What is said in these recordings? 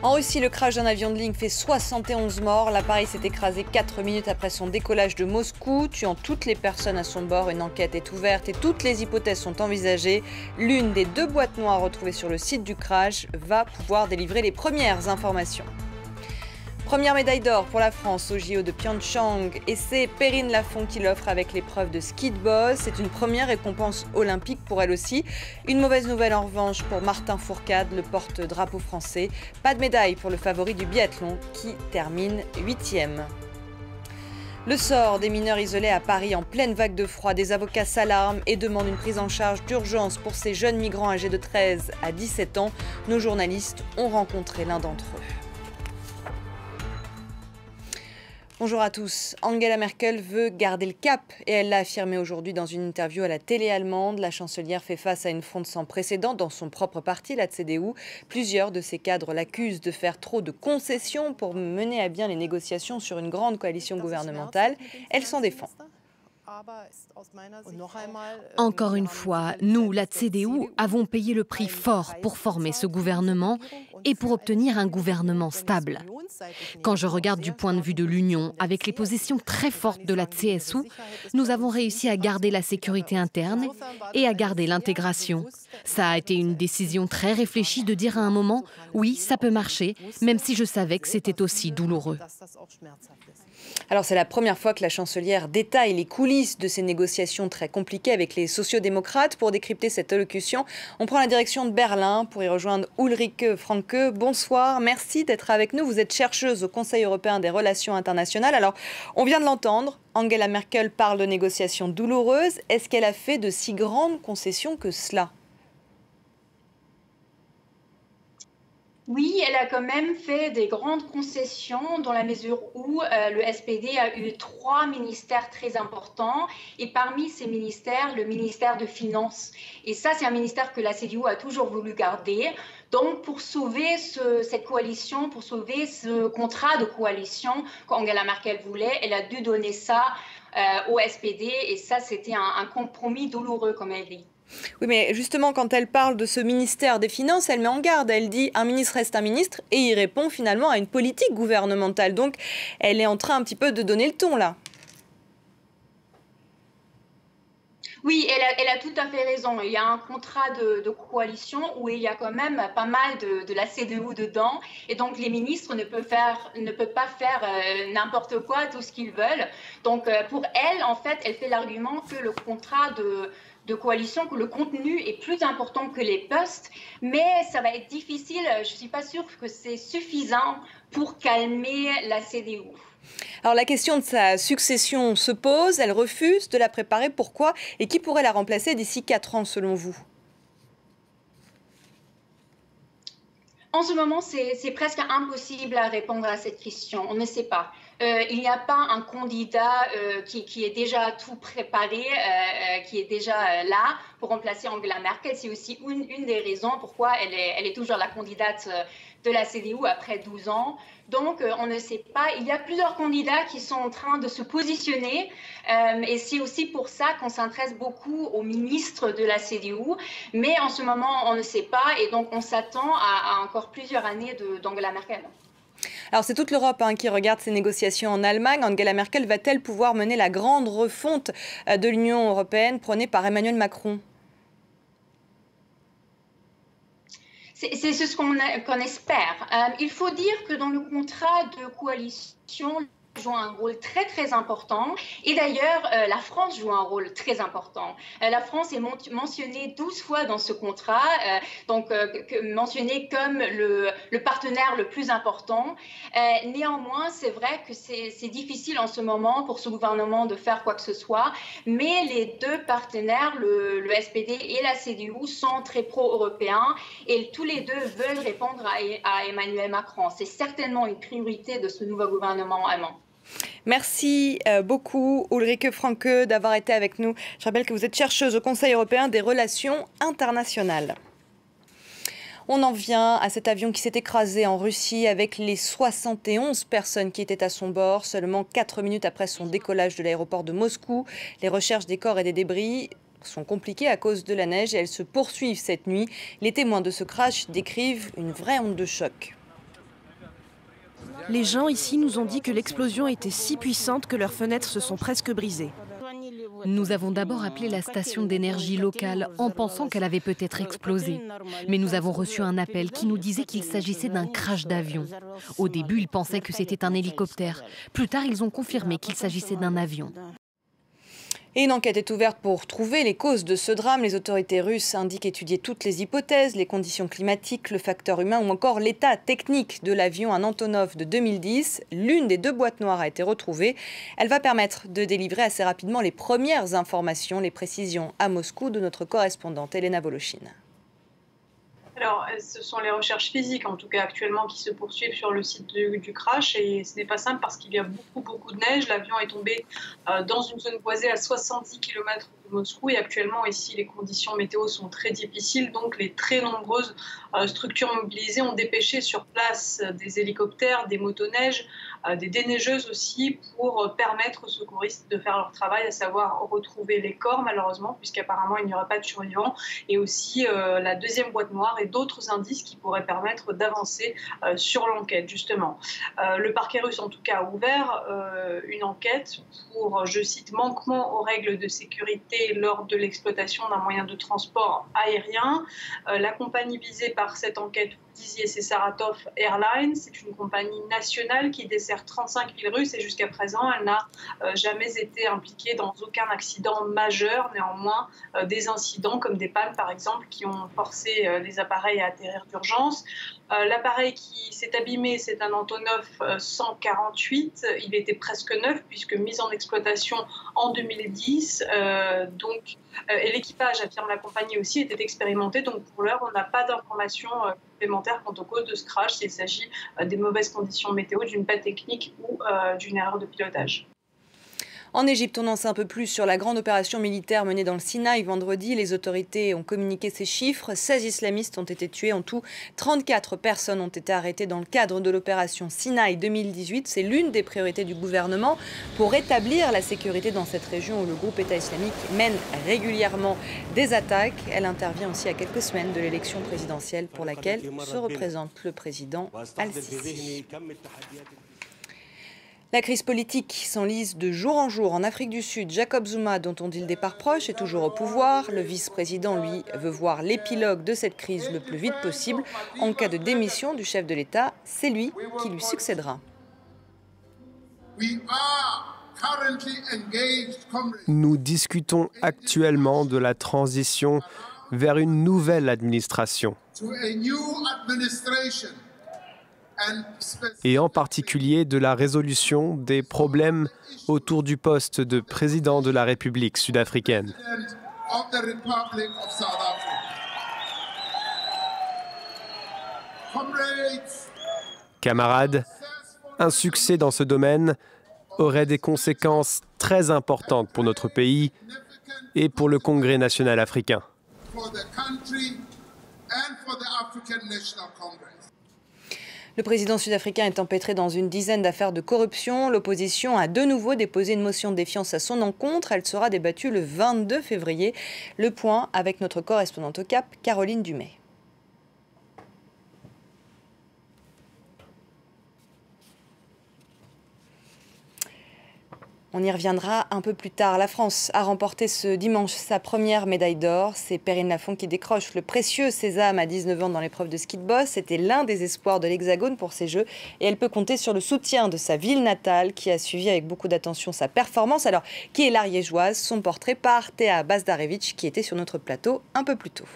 En Russie, le crash d'un avion de ligne fait 71 morts. L'appareil s'est écrasé 4 minutes après son décollage de Moscou, tuant toutes les personnes à son bord. Une enquête est ouverte et toutes les hypothèses sont envisagées. L'une des 2 boîtes noires retrouvées sur le site du crash va pouvoir délivrer les premières informations. Première médaille d'or pour la France au JO de Pyeongchang et c'est Perrine Lafont qui l'offre avec l'épreuve de ski de boss. C'est une première récompense olympique pour elle aussi. Une mauvaise nouvelle en revanche pour Martin Fourcade, le porte-drapeau français. Pas de médaille pour le favori du biathlon qui termine 8e. Le sort des mineurs isolés à Paris en pleine vague de froid. Des avocats s'alarment et demandent une prise en charge d'urgence pour ces jeunes migrants âgés de 13 à 17 ans. Nos journalistes ont rencontré l'un d'entre eux. Bonjour à tous. Angela Merkel veut garder le cap et elle l'a affirmé aujourd'hui dans une interview à la télé allemande. La chancelière fait face à une fronde sans précédent dans son propre parti, la CDU. Plusieurs de ses cadres l'accusent de faire trop de concessions pour mener à bien les négociations sur une grande coalition gouvernementale. Elle s'en défend. Encore une fois, nous, la CDU, avons payé le prix fort pour former ce gouvernement et pour obtenir un gouvernement stable. Quand je regarde du point de vue de l'Union, avec les positions très fortes de la CSU, nous avons réussi à garder la sécurité interne et à garder l'intégration. Ça a été une décision très réfléchie de dire à un moment, oui, ça peut marcher, même si je savais que c'était aussi douloureux. Alors c'est la première fois que la chancelière détaille les coulisses de ces négociations très compliquées avec les sociodémocrates. Pour décrypter cette allocution, on prend la direction de Berlin pour y rejoindre Ulrike Franke. Bonsoir, merci d'être avec nous. Vous êtes chercheuse au Conseil européen des relations internationales. Alors, on vient de l'entendre, Angela Merkel parle de négociations douloureuses. Est-ce qu'elle a fait de si grandes concessions que cela ? Oui, elle a quand même fait des grandes concessions dans la mesure où le SPD a eu 3 ministères très importants et parmi ces ministères, le ministère de Finances. Et ça, c'est un ministère que la CDU a toujours voulu garder. Donc, pour sauver cette coalition, pour sauver ce contrat de coalition qu'Angela Merkel voulait, elle a dû donner ça au SPD et ça, c'était un compromis douloureux, comme elle dit. Oui, mais justement, quand elle parle de ce ministère des Finances, elle met en garde. Elle dit un ministre reste un ministre et il répond finalement à une politique gouvernementale. Donc, elle est en train un petit peu de donner le ton là. Oui, elle a tout à fait raison. Il y a un contrat de coalition où il y a quand même pas mal de la CDU dedans. Et donc, les ministres ne peuvent pas faire n'importe quoi, tout ce qu'ils veulent. Donc, pour elle, en fait, elle fait l'argument que le contrat de coalition, que le contenu est plus important que les postes, mais ça va être difficile. Je ne suis pas sûre que c'est suffisant pour calmer la CDU. Alors la question de sa succession se pose, elle refuse de la préparer. Pourquoi? Et qui pourrait la remplacer d'ici 4 ans selon vous? En ce moment, c'est presque impossible à répondre à cette question. On ne sait pas. Il n'y a pas un candidat qui est déjà tout préparé, qui est déjà là pour remplacer Angela Merkel. C'est aussi une des raisons pourquoi elle est toujours la candidate de la CDU après 12 ans. Donc, on ne sait pas. Il y a plusieurs candidats qui sont en train de se positionner et c'est aussi pour ça qu'on s'intéresse beaucoup aux ministres de la CDU. Mais en ce moment, on ne sait pas et donc on s'attend à encore plusieurs années d'Angela Merkel. Alors c'est toute l'Europe qui regarde ces négociations en Allemagne. Angela Merkel va-t-elle pouvoir mener la grande refonte de l'Union européenne prônée par Emmanuel Macron? C'est ce qu'on espère. Il faut dire que dans le contrat de coalition, joue un rôle très très important et d'ailleurs la France joue un rôle très important. La France est mentionnée 12 fois dans ce contrat, mentionnée comme le partenaire le plus important. Néanmoins, c'est vrai que c'est difficile en ce moment pour ce gouvernement de faire quoi que ce soit, mais les 2 partenaires, le SPD et la CDU, sont très pro-européens et tous les 2 veulent répondre à Emmanuel Macron. C'est certainement une priorité de ce nouveau gouvernement allemand. Merci beaucoup Ulrike Franke d'avoir été avec nous. Je rappelle que vous êtes chercheuse au Conseil européen des relations internationales. On en vient à cet avion qui s'est écrasé en Russie avec les 71 personnes qui étaient à son bord, seulement 4 minutes après son décollage de l'aéroport de Moscou. Les recherches des corps et des débris sont compliquées à cause de la neige et elles se poursuivent cette nuit. Les témoins de ce crash décrivent une vraie onde de choc. Les gens ici nous ont dit que l'explosion était si puissante que leurs fenêtres se sont presque brisées. Nous avons d'abord appelé la station d'énergie locale en pensant qu'elle avait peut-être explosé. Mais nous avons reçu un appel qui nous disait qu'il s'agissait d'un crash d'avion. Au début, ils pensaient que c'était un hélicoptère. Plus tard, ils ont confirmé qu'il s'agissait d'un avion. Et une enquête est ouverte pour trouver les causes de ce drame. Les autorités russes indiquent étudier toutes les hypothèses, les conditions climatiques, le facteur humain ou encore l'état technique de l'avion, un Antonov de 2010. L'une des 2 boîtes noires a été retrouvée. Elle va permettre de délivrer assez rapidement les premières informations, les précisions à Moscou de notre correspondante Elena Volochine. Alors, ce sont les recherches physiques, en tout cas actuellement, qui se poursuivent sur le site du crash. Et ce n'est pas simple parce qu'il y a beaucoup de neige. L'avion est tombé dans une zone boisée à 70 km de Moscou. Et actuellement, ici, les conditions météo sont très difficiles. Donc, les très nombreuses structures mobilisées ont dépêché sur place des hélicoptères, des motoneiges, des déneigeuses aussi, pour permettre aux secouristes de faire leur travail, à savoir retrouver les corps, malheureusement, puisqu'apparemment, il n'y aura pas de survivants. Et aussi la deuxième boîte noire et d'autres indices qui pourraient permettre d'avancer sur l'enquête, justement. Le parquet russe, en tout cas, a ouvert une enquête pour, je cite, manquement aux règles de sécurité lors de l'exploitation d'un moyen de transport aérien. La compagnie visée par cette enquête, vous disiez, c'est Saratov Airlines. C'est une compagnie nationale qui dessert 35 villes russes et jusqu'à présent, elle n'a jamais été impliquée dans aucun accident majeur. Néanmoins, des incidents comme des pannes, par exemple, qui ont forcé les appareils à atterrir d'urgence. L'appareil qui s'est abîmé, c'est un Antonov 148. Il était presque neuf puisque mis en exploitation en 2010. Et l'équipage, affirme la compagnie aussi, était expérimenté. Donc pour l'heure, on n'a pas d'informations complémentaires quant aux causes de ce crash, s'il s'agit des mauvaises conditions météo, d'une panne technique ou d'une erreur de pilotage. En Égypte, on en sait un peu plus sur la grande opération militaire menée dans le Sinaï vendredi. Les autorités ont communiqué ces chiffres. 16 islamistes ont été tués. En tout, 34 personnes ont été arrêtées dans le cadre de l'opération Sinaï 2018. C'est l'une des priorités du gouvernement pour rétablir la sécurité dans cette région où le groupe État islamique mène régulièrement des attaques. Elle intervient aussi à quelques semaines de l'élection présidentielle pour laquelle se représente le président Al-Sisi. La crise politique s'enlise de jour en jour en Afrique du Sud. Jacob Zuma, dont on dit le départ proche, est toujours au pouvoir. Le vice-président, lui, veut voir l'épilogue de cette crise le plus vite possible. En cas de démission du chef de l'État, c'est lui qui lui succédera. Nous discutons actuellement de la transition vers une nouvelle administration. Et en particulier de la résolution des problèmes autour du poste de président de la République sud-africaine. Camarades, un succès dans ce domaine aurait des conséquences très importantes pour notre pays et pour le Congrès national africain. Le président sud-africain est empêtré dans une dizaine d'affaires de corruption. L'opposition a de nouveau déposé une motion de défiance à son encontre. Elle sera débattue le 22 février. Le point avec notre correspondante au Cap, Caroline Dumais. On y reviendra un peu plus tard. La France a remporté ce dimanche sa première médaille d'or. C'est Perrine Lafont qui décroche le précieux sésame à 19 ans dans l'épreuve de ski de boss. C'était l'un des espoirs de l'Hexagone pour ces Jeux. Et elle peut compter sur le soutien de sa ville natale qui a suivi avec beaucoup d'attention sa performance. Alors, qui est l'Ariégeoise? Son portrait par Théa Bazdarevich qui était sur notre plateau un peu plus tôt.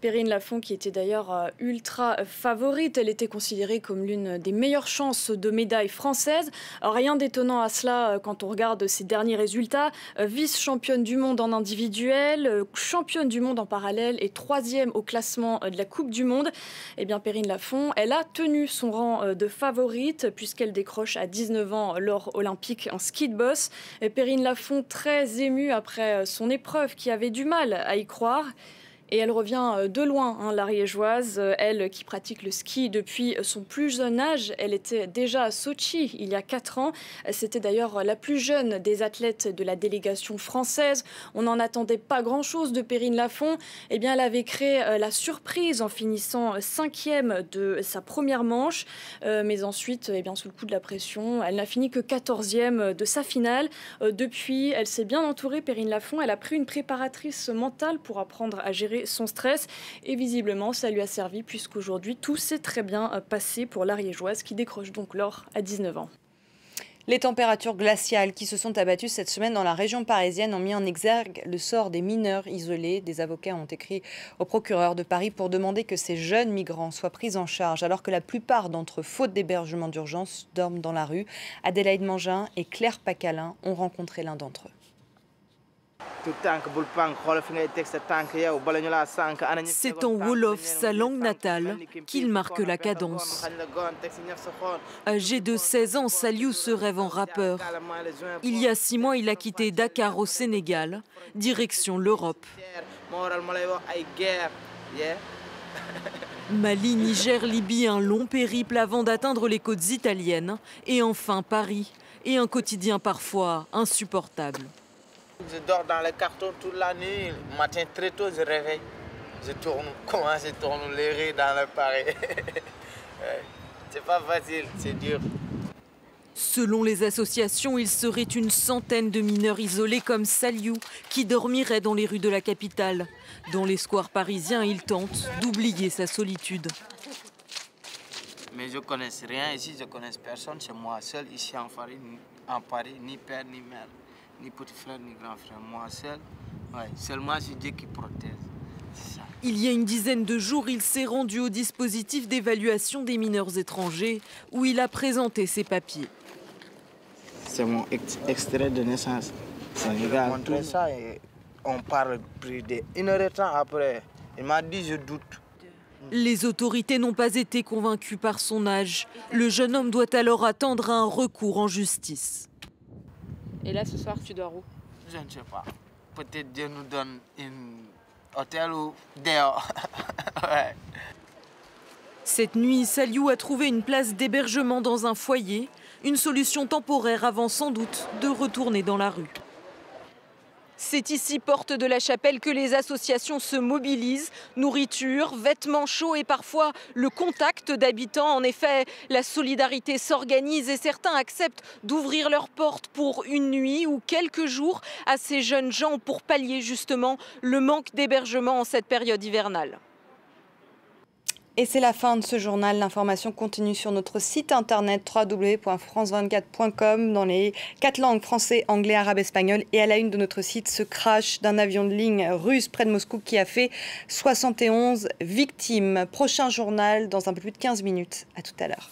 Perrine Lafont, qui était d'ailleurs ultra favorite, elle était considérée comme l'une des meilleures chances de médaille française. Rien d'étonnant à cela quand on regarde ses derniers résultats. Vice-championne du monde en individuel, championne du monde en parallèle et 3e au classement de la Coupe du Monde. Eh bien, Perrine Lafont, elle a tenu son rang de favorite puisqu'elle décroche à 19 ans l'or olympique en ski de boss. Perrine Lafont, très émue après son épreuve, qui avait du mal à y croire. Et elle revient de loin, hein, l'Ariégeoise, elle qui pratique le ski depuis son plus jeune âge. Elle était déjà à Sochi il y a 4 ans. C'était d'ailleurs la plus jeune des athlètes de la délégation française. On n'en attendait pas grand-chose de Perrine Lafont. Eh bien, elle avait créé la surprise en finissant 5e de sa première manche. Mais ensuite, eh bien, sous le coup de la pression, elle n'a fini que 14e de sa finale. Depuis, elle s'est bien entourée, Perrine Lafont. Elle a pris une préparatrice mentale pour apprendre à gérer son stress. Et visiblement, ça lui a servi puisqu'aujourd'hui, tout s'est très bien passé pour l'Ariégeoise qui décroche donc l'or à 19 ans. Les températures glaciales qui se sont abattues cette semaine dans la région parisienne ont mis en exergue le sort des mineurs isolés. Des avocats ont écrit au procureur de Paris pour demander que ces jeunes migrants soient pris en charge alors que la plupart d'entre eux, faute d'hébergement d'urgence, dorment dans la rue. Adélaïde Mangin et Claire Pacalin ont rencontré l'un d'entre eux. C'est en Wolof, sa langue natale, qu'il marque la cadence. Âgé de 16 ans, Saliou se rêve en rappeur. Il y a 6 mois, il a quitté Dakar au Sénégal, direction l'Europe. Mali, Niger, Libye, un long périple avant d'atteindre les côtes italiennes. Et enfin Paris, et un quotidien parfois insupportable. Je dors dans les cartons toute la nuit. Le matin très tôt, je réveille. Je tourne les rues dans le Paris. C'est pas facile, c'est dur. Selon les associations, il serait une centaine de mineurs isolés comme Saliou qui dormiraient dans les rues de la capitale. Dans les squares parisiens, il tente d'oublier sa solitude. Mais je ne connais rien ici, je ne connais personne. C'est moi seul ici en Paris, ni père ni mère. Ni petit frère, ni grand frère. Moi seul, seulement c'est Dieu qui protège. Ça. Il y a une dizaine de jours, il s'est rendu au dispositif d'évaluation des mineurs étrangers où il a présenté ses papiers. C'est mon extrait de naissance. Il m'a montré ça et on parle plus d'1 heure de temps après. Il m'a dit je doute. Les autorités n'ont pas été convaincues par son âge. Le jeune homme doit alors attendre un recours en justice. Et là, ce soir, tu dors où? Je ne sais pas. Peut-être Dieu nous donne un hôtel ou dehors. Ouais. Cette nuit, Saliou a trouvé une place d'hébergement dans un foyer, une solution temporaire avant sans doute de retourner dans la rue. C'est ici, porte de la Chapelle, que les associations se mobilisent. Nourriture, vêtements chauds et parfois le contact d'habitants. En effet, la solidarité s'organise et certains acceptent d'ouvrir leurs portes pour une nuit ou quelques jours à ces jeunes gens pour pallier justement le manque d'hébergement en cette période hivernale. Et c'est la fin de ce journal. L'information continue sur notre site internet www.france24.com dans les 4 langues français, anglais, arabe, espagnol. Et à la une de notre site, ce crash d'un avion de ligne russe près de Moscou qui a fait 71 victimes. Prochain journal dans un peu plus de 15 minutes. À tout à l'heure.